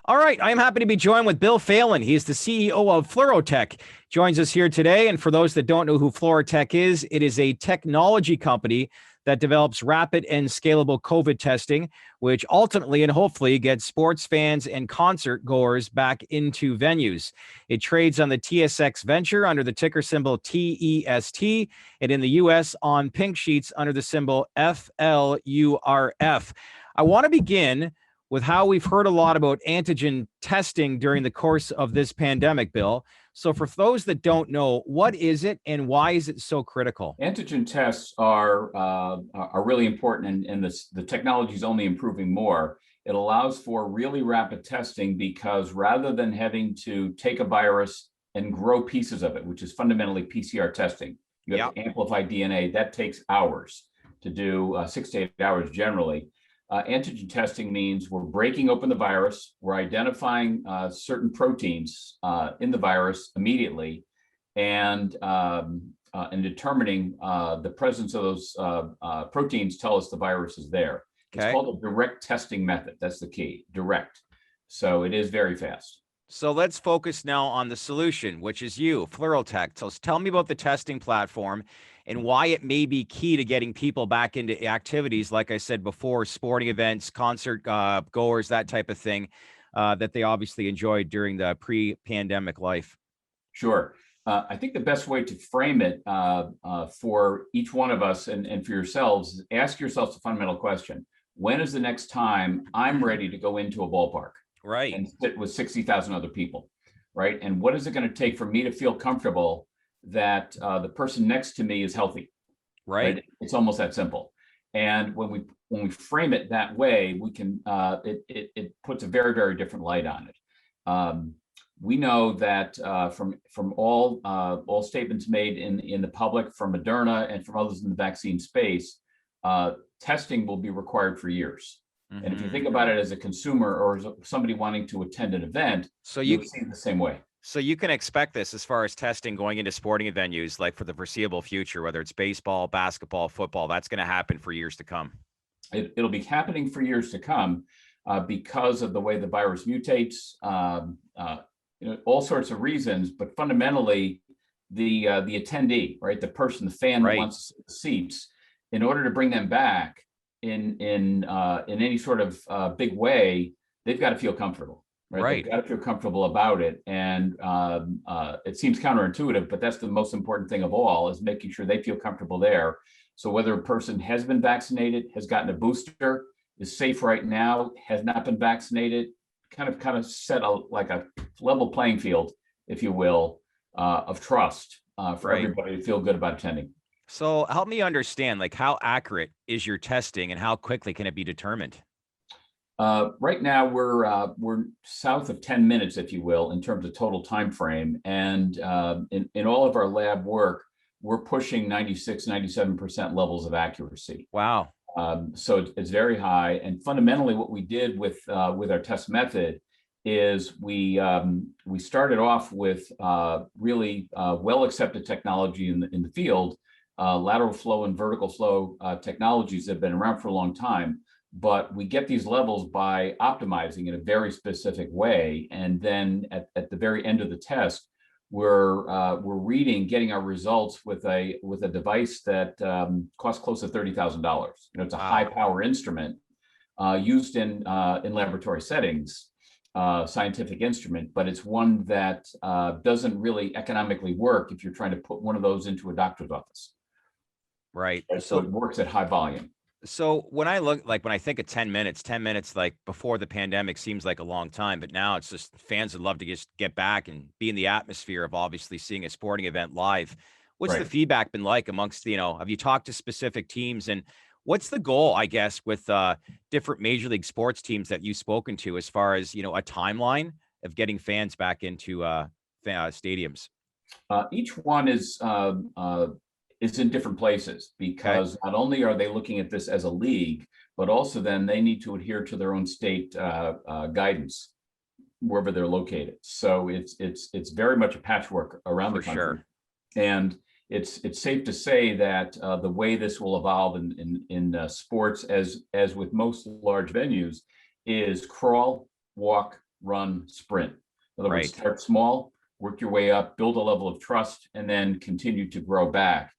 All right, I am happy to be joined with Bill Phelan. He is the CEO of Flurotech. Joins us here today. And for those that don't know who Flurotech is, it is a technology company that develops rapid and scalable COVID testing, which ultimately and hopefully gets sports fans and concert goers back into venues. It trades on the TSX venture under the ticker symbol TEST, and in the US on pink sheets under the symbol FLURF. I want to begin with how we've heard a lot about antigen testing during the course of this pandemic, Bill. So for those that don't know, what is it and why is it so critical? Antigen tests are really important, and the technology is only improving more. It allows for really rapid testing because rather than having to take a virus and grow pieces of it, which is fundamentally PCR testing, you have to amplify DNA. That takes hours to do, 6 to 8 hours generally. Antigen testing means we're breaking open the virus, we're identifying certain proteins in the virus immediately, and determining the presence of those proteins tell us the virus is there. Okay. It's called a direct testing method. That's the key, direct. So it is very fast. So let's focus now on the solution, which is you, Flurotech. So tell me about the testing platform and why it may be key to getting people back into activities, like I said before, sporting events, concert goers, that type of thing, that they obviously enjoyed during the pre-pandemic life. Sure. I think the best way to frame it for each one of us and for yourselves is ask yourselves a fundamental question. When is the next time I'm ready to go into a ballpark? Right. And sit with 60,000 other people, right? And what is it going to take for me to feel comfortable that the person next to me is healthy? Right. It's almost that simple. And when we frame it that way, we can it puts a very, very different light on it. We know that from all statements made in the public, from Moderna and from others in the vaccine space, testing will be required for years. Mm-hmm. And if you think about it as a consumer or as somebody wanting to attend an event, so you'll see it the same way. So you can expect this as far as testing going into sporting venues, like for the foreseeable future, whether it's baseball, basketball, football, that's going to happen for years to come. It'll be happening for years to come because of the way the virus mutates, all sorts of reasons, but fundamentally the attendee, right? The person, the fan that wants to sit in the seats, in order to bring them back in any sort of big way, they've got to feel comfortable, right? They've got to feel comfortable about it. And it seems counterintuitive, but that's the most important thing of all, is making sure they feel comfortable there. So whether a person has been vaccinated, has gotten a booster, is safe right now, has not been vaccinated, kind of set like a level playing field, if you will, of trust for everybody to feel good about attending. So help me understand, like, how accurate is your testing and how quickly can it be determined? Right now, we're south of 10 minutes, if you will, in terms of total time frame. And in all of our lab work, we're pushing 96, 97% levels of accuracy. Wow. So it's very high. And fundamentally, what we did with our test method is we started off with really well-accepted technology in the field. Lateral flow and vertical flow technologies that have been around for a long time, but we get these levels by optimizing in a very specific way. And then at the very end of the test, we're getting our results with a device that costs close to $30,000. It's a high power instrument used in laboratory settings, scientific instrument, but it's one that doesn't really economically work if you're trying to put one of those into a doctor's office. Right. So it works at high volume. So when I think of 10 minutes, like before the pandemic seems like a long time, but now it's just fans would love to just get back and be in the atmosphere of obviously seeing a sporting event live. What's the feedback been like amongst, have you talked to specific teams, and what's the goal, I guess, with different major league sports teams that you've spoken to as far as, a timeline of getting fans back into stadiums? Each one is in different places because not only are they looking at this as a league, but also then they need to adhere to their own state guidance wherever they're located. So it's very much a patchwork around the country. Sure. And it's safe to say that the way this will evolve in sports, as with most large venues, is crawl, walk, run, sprint. In other words, Right. start small, work your way up, build a level of trust, and then continue to grow back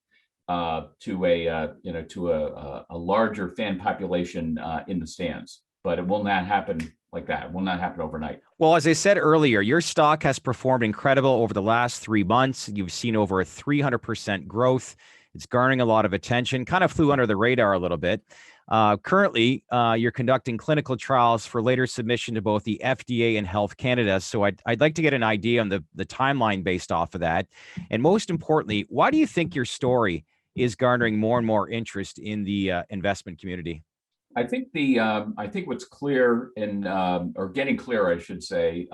to a larger fan population in the stands. But it will not happen like that. It will not happen overnight. Well, as I said earlier, your stock has performed incredible over the last 3 months. You've seen over a 300% growth. It's garnering a lot of attention, kind of flew under the radar a little bit. Currently, you're conducting clinical trials for later submission to both the FDA and Health Canada. So I'd like to get an idea on the timeline based off of that. And most importantly, why do you think your story is garnering more and more interest in the investment community? I think what's clear or getting clear, I should say,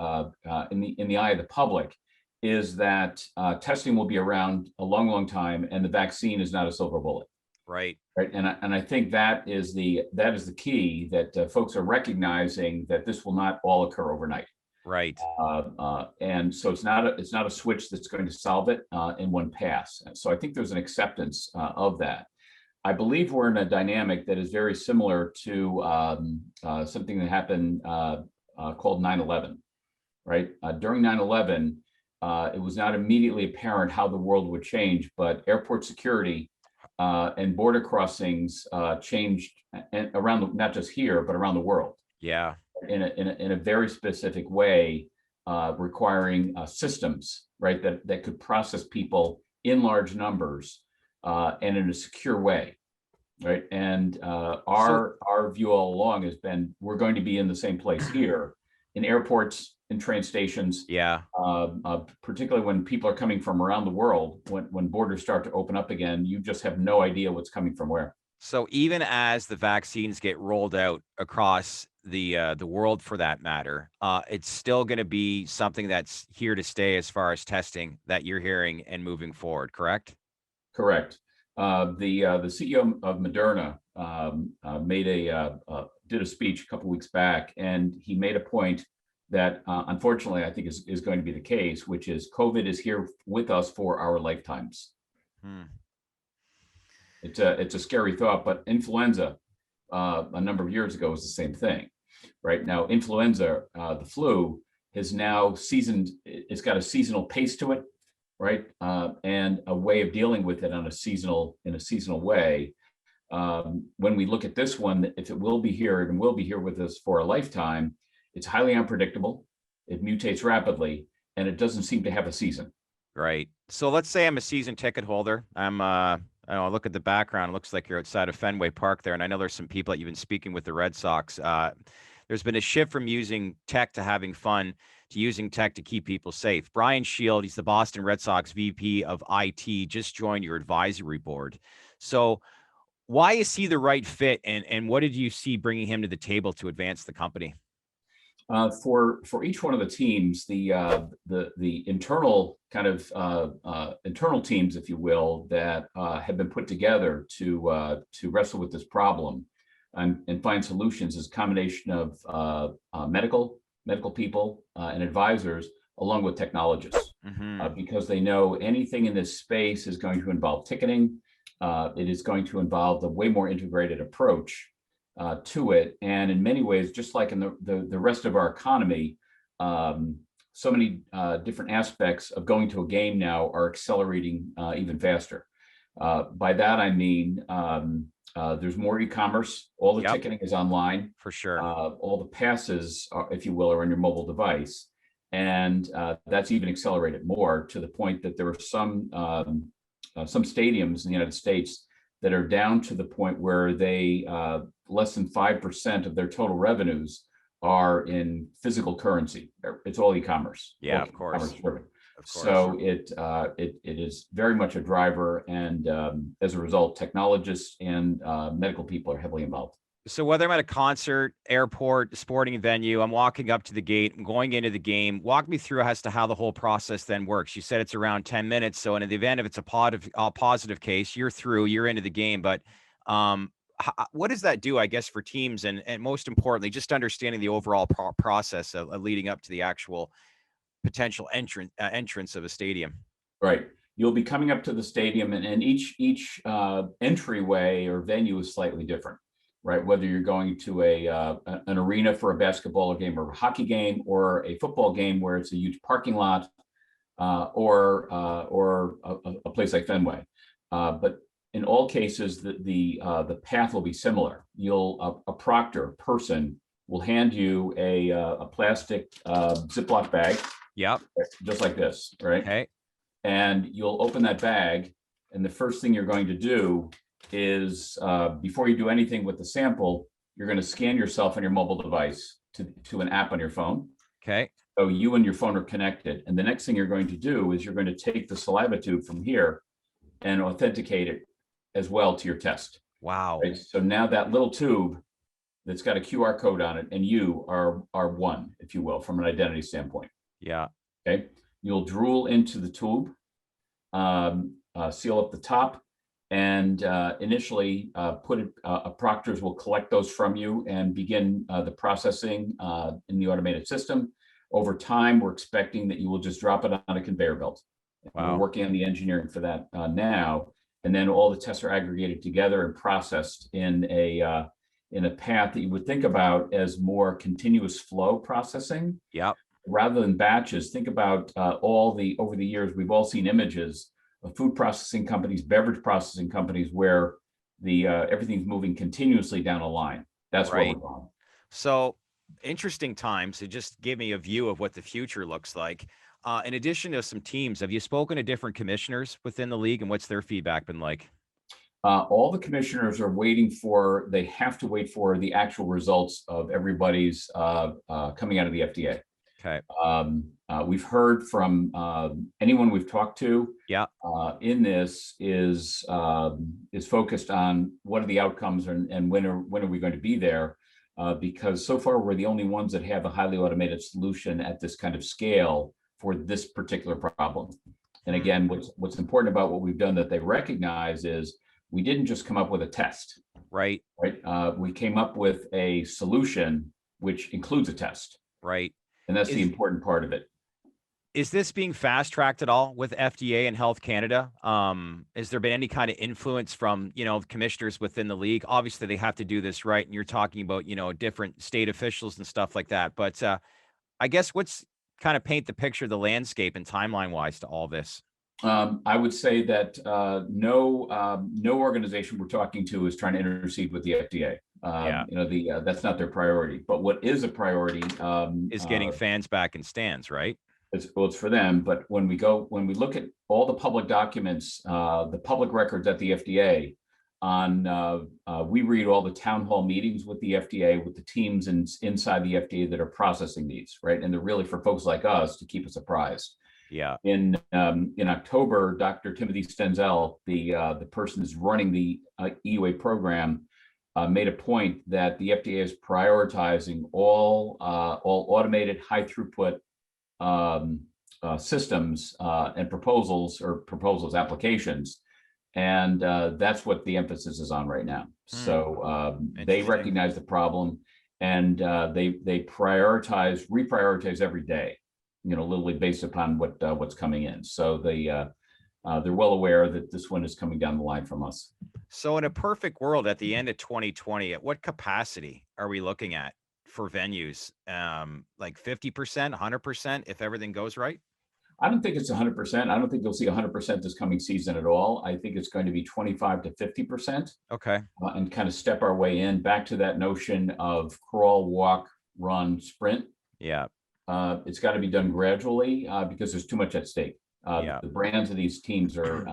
in the eye of the public, is that testing will be around a long, long time, and the vaccine is not a silver bullet. Right. Right, and I think that is the key, that folks are recognizing that this will not all occur overnight. Right. And so it's not a switch that's going to solve it in one pass. So I think there's an acceptance of that. I believe we're in a dynamic that is very similar to something that happened called 9/11, right? During 9/11, it was not immediately apparent how the world would change, but airport security and border crossings changed around not just here, but around the world. Yeah. In a very specific way, requiring systems, right, that could process people in large numbers and in a secure way, right? And our view all along has been, we're going to be in the same place here, in airports, in train stations. Yeah. Particularly when people are coming from around the world, when borders start to open up again, you just have no idea what's coming from where. So even as the vaccines get rolled out across the world, for that matter, it's still going to be something that's here to stay as far as testing that you're hearing and moving forward, correct? Correct. The CEO of Moderna did a speech a couple weeks back, and he made a point that unfortunately I think is going to be the case, which is COVID is here with us for our lifetimes. It's a scary thought, but influenza a number of years ago was the same thing. Right now, influenza, the flu, has now seasoned. It's got a seasonal pace to it, right, and a way of dealing with it in a seasonal way. When we look at this one, if it will be here and will be here with us for a lifetime, it's highly unpredictable. It mutates rapidly, and it doesn't seem to have a season. Right. So let's say I'm a season ticket holder. I look at the background. It looks like you're outside of Fenway Park there. And I know there's some people that you've been speaking with the Red Sox. There's been a shift from using tech to having fun to using tech to keep people safe. Brian Shield, he's the Boston Red Sox VP of IT, just joined your advisory board. So why is he the right fit? And what did you see bringing him to the table to advance the company? For each one of the teams, the internal kind of internal teams, if you will, that have been put together to wrestle with this problem and find solutions is a combination of medical people and advisors, along with technologists, because they know anything in this space is going to involve ticketing. It is going to involve a way more integrated approach to it. And in many ways, just like in the rest of our economy, so many different aspects of going to a game now are accelerating even faster. By that, I mean, there's more e-commerce. All the ticketing is online. For sure. All the passes, if you will, are on your mobile device. And that's even accelerated more, to the point that there are some stadiums in the United States that are down to the point where they less than 5% of their total revenues are in physical currency. It's all e-commerce. Yeah, of course. Of course. So it is very much a driver, and as a result, technologists and medical people are heavily involved. So whether I'm at a concert, airport, sporting venue, I'm walking up to the gate, I'm going into the game. Walk me through as to how the whole process then works. You said it's around 10 minutes. So in the event if it's a positive case, you're through, you're into the game. But what does that do, I guess, for teams? And most importantly, just understanding the overall process of leading up to the actual potential entrance of a stadium. Right. You'll be coming up to the stadium, and each entryway or venue is slightly different. right? Whether you're going to an arena for a basketball game or a hockey game or a football game where it's a huge parking lot, or a place like Fenway. But in all cases, the path will be similar. A proctor person will hand you a plastic Ziploc bag. Yep. Just like this, right? Okay. And you'll open that bag, and the first thing you're going to do is, before you do anything with the sample, you're going to scan yourself on your mobile device to an app on your phone. Okay. So you and your phone are connected. And the next thing you're going to do is you're going to take the saliva tube from here and authenticate it as well to your test. Wow. Right? So now that little tube that's got a QR code on it and you are one, if you will, from an identity standpoint. Yeah. Okay. You'll drool into the tube, seal up the top, and initially proctors will collect those from you and begin the processing in the automated system. Over time, we're expecting that you will just drop it on a conveyor belt. Wow. We're working on the engineering for that now, and then all the tests are aggregated together and processed in a path that you would think about as more continuous flow processing. Yep. Rather than batches. Think about over the years, we've all seen images of food processing companies, beverage processing companies, where everything's moving continuously down a line. That's right. what we're on. So interesting times to just give me a view of what the future looks like. In addition to some teams, have you spoken to different commissioners within the league, and what's their feedback been like? All the commissioners are they have to wait for the actual results of everybody's coming out of the FDA. Okay. We've heard from anyone we've talked to. Yeah. In this is focused on what are the outcomes and when are we going to be there? Because so far we're the only ones that have a highly automated solution at this kind of scale for this particular problem. And again, what's important about what we've done that they recognize is we didn't just come up with a test. Right. Right. We came up with a solution which includes a test. Right. And that's the important part of it. Is this being fast tracked at all with FDA and Health Canada? Has there been any kind of influence from, commissioners within the league? Obviously, they have to do this right. And you're talking about, different state officials and stuff like that. But I guess what's kind of paint the picture of the landscape and timeline wise to all this? I would say that no organization we're talking to is trying to intercede with the FDA. That's not their priority. But what is a priority is getting fans back in stands, right? It's for them. But when we look at all the public documents, the public records at the FDA, we read all the town hall meetings with the FDA, with the teams inside the FDA that are processing these, right? And they're really for folks like us to keep us apprised. Yeah. In October, Dr. Timothy Stenzel, the person who's running the EUA program, made a point that the FDA is prioritizing all automated high throughput systems and proposals applications, and that's what the emphasis is on right now. So they recognize the problem, and they reprioritize every day, literally based upon what's coming in. So they're well aware that this one is coming down the line from us. So in a perfect world, at the end of 2020, at what capacity are we looking at for venues? Like 50%, 100%, if everything goes right? I don't think it's 100%. I don't think you'll see 100% this coming season at all. I think it's going to be 25 to 50%. Okay. And kind of step our way in back to that notion of crawl, walk, run, sprint. Yeah. It's got to be done gradually because there's too much at stake. The brands of these teams are,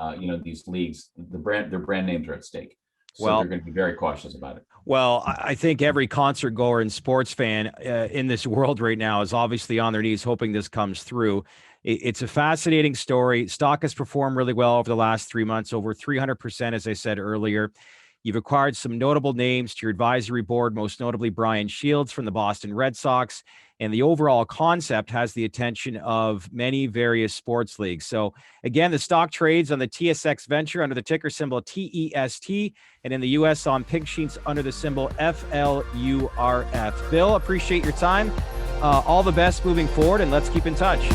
these leagues, their brand names are at stake. So they're going to be very cautious about it. Well, I think every concert goer and sports fan in this world right now is obviously on their knees hoping this comes through. It's a fascinating story. Stock has performed really well over the last 3 months, over 300%, as I said earlier. You've acquired some notable names to your advisory board, most notably Brian Shields from the Boston Red Sox. And the overall concept has the attention of many various sports leagues. So again, the stock trades on the TSX Venture under the ticker symbol TEST, and in the US on pink sheets under the symbol FLURF. Bill, appreciate your time. All the best moving forward, and let's keep in touch.